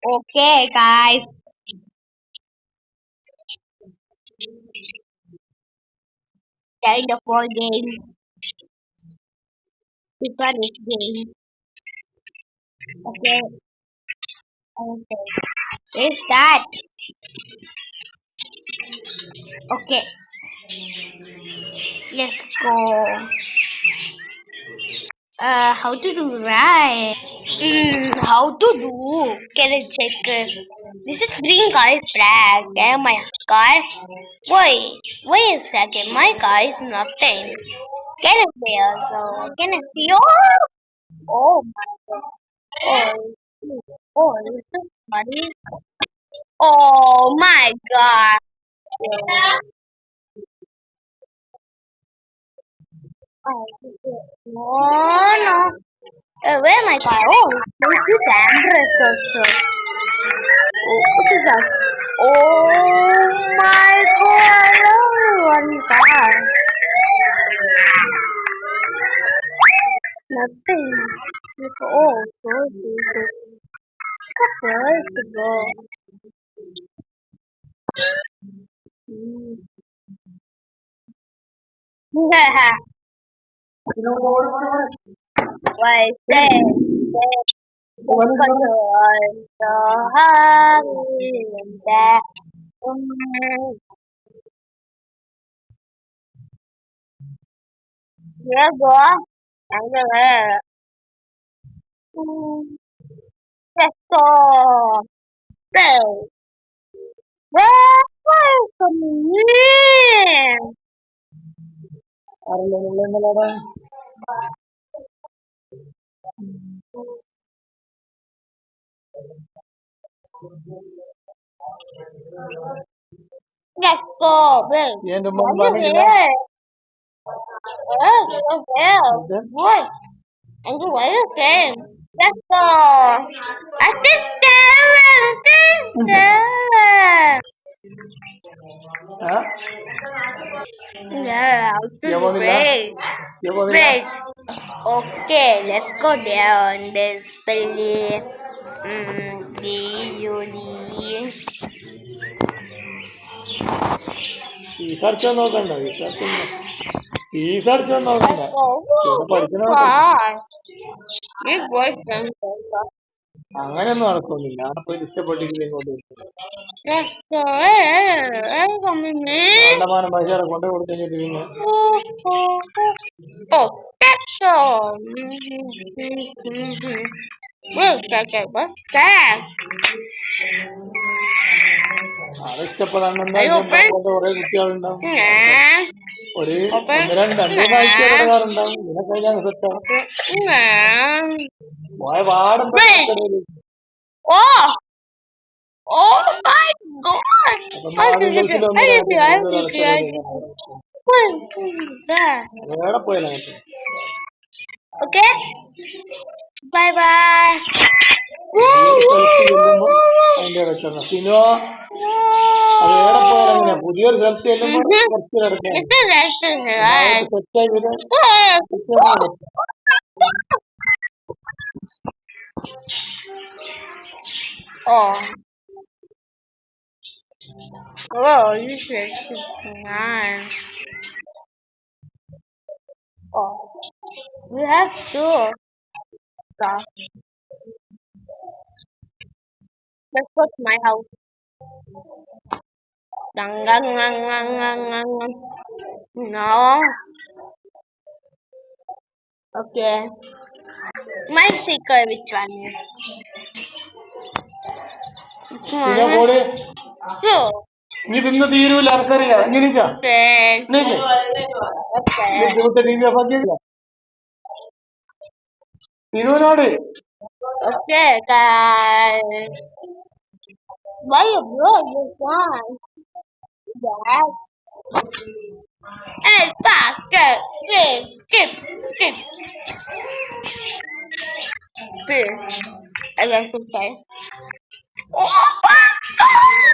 Okay, guys, kind of for game. Super this game. Okay, okay. Let's start. Okay, let's go. How to do right? How to do? Can I check? This is green car is black. And my car. Wait a second. My car is nothing. Can I see also? Can I see? Oh my god. Oh, this is funny. Oh my god. Oh, no, no. Where my car? Oh, this is Andres also. Oh, what is that? Oh my god. Oh, one car. Nothing. Oh, so beautiful. First to go. Mm. Why say? Open the heart. Here go. I'm gonna. Let's go. Go. Welcome in. Let's go. Wait. Why you here? Oh, well. What? And why you came? Let's go. Assistant. Yeah, wait. Wait. Okay, let's go down. There's Billy, Julie. research നോക്കണ്ട research ഒന്നും നോക്കണ്ട Let's go. ഇവിടെ Woo, പഠിക്കുന്ന fun. Big boyfriend. അങ്ങനെയൊന്നും നടക്കൊന്നുമില്ല അവിടെ പോയി ഇഷ്ടപ്പെട്ടിട്ട് ഇങ്ങോട്ട് Let's go. Hey, coming in. കണ്ടമാനം പൈസ അവിടെ കൊണ്ടു കൊടുത്തു കഴിഞ്ഞിട്ട് പിന്നെ Oh, that's all. What's that? അത് ഇഷ്ടപ്പെടാണ്ടെന്താ Are you ഇങ്ങോട്ട് open? കുറെ കുട്ടികളുണ്ടാവും Nah. ഒരു Open? ഒന്ന് രണ്ട് മൂന്ന് ആഴ്ച Nah. ഇടപാടുണ്ടാവും ഇതിനെ കഴിഞ്ഞാൽ സെറ്റാവും Nah. പോയ പാടും Wait. Oh. Oh my god. അപ്പൊ I ആദ്യം see it. ഗൾഫിൽ I ഒന്നിനാ see it. I കൂടുതൽ see it. I അടച്ചത് see it. What is that? എവിടെ പോയില്ല കേട്ടോ Okay. Bye bye. ഈ Woo, ഒരു woo, സ്ഥലത്ത് woo, ചെല്ലുമ്പോ woo, അതിന്റെ ഇടയ്ക്കാണ് സിനോ അത് എവിടെ പോയാലും woo. അങ്ങനെയാ പുതിയൊരു സ്ഥലത്ത് ചെല്ലുമ്പോ Mm-hmm. കുറച്ച് കിടക്കാണ് It's a lesson, പിന്നെ right? അതൊക്കെ സെറ്റായി പിന്നെ Oh. Oh. Oh, you should nice. Oh. We have two stuff. Let's go to my house. Gang, gang, gang, gang, gang, gang, gang. No. Okay. My secret, which one? Which സിനോ one? പോട് Two. ഇനി തിന്ന് തീരൂല ആർക്കറിയാം ഇങ്ങനീച്ചാ Okay. നീക്ക് Okay. T V off ആക്കിയില്ല സിനുവിനോട് Okay, guys. Why you blow this one? Yes. Hey, basket. Skip. Fish. I guess okay. Oh my god.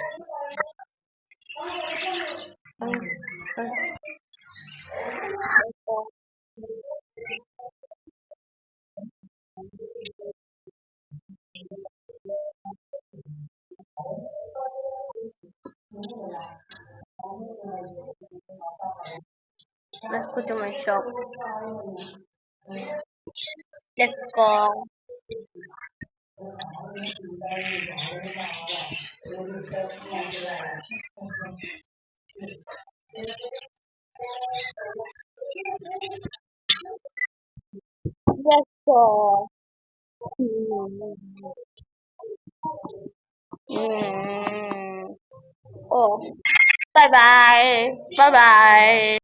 Let's go to my shop. Let's go. Let's go. Mm. Oh, bye bye. Bye bye.